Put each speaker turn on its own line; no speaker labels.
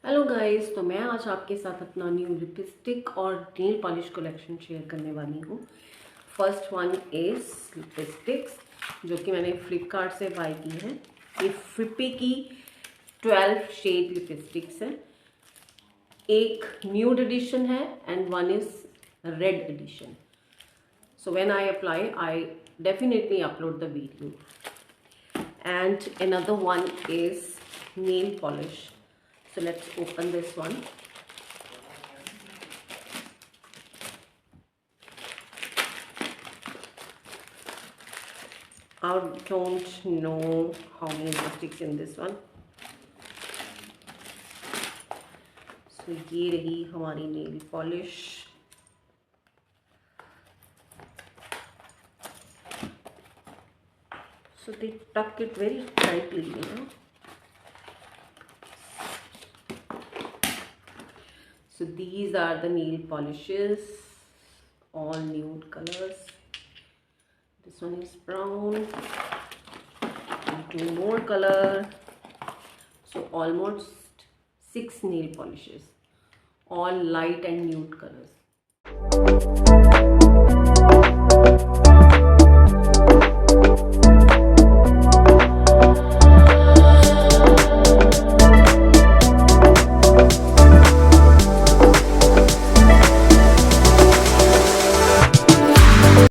Hello guys, तो मैं आज आपके साथ अपना न्यू लिपस्टिक और नेल पॉलिश कलेक्शन शेयर करने वाली हूँ। फर्स्ट वन इज लिपस्टिक्स, जो कि मैंने फ्लिपकार्ट से बाय की है। ये फ्रिपे की 12 शेड लिपस्टिक्स है। एक न्यूड एडिशन है and one is red edition. So when I apply, I definitely upload the video. And another one is nail polish. So let's open this one. I don't know how many lipsticks in this one. So ये रही हमारी nail polish. So they tuck it very tightly, you know. So these are the nail polishes, all nude colors. This one is brown, and two more color. So almost 6 nail polishes, all light and nude colors.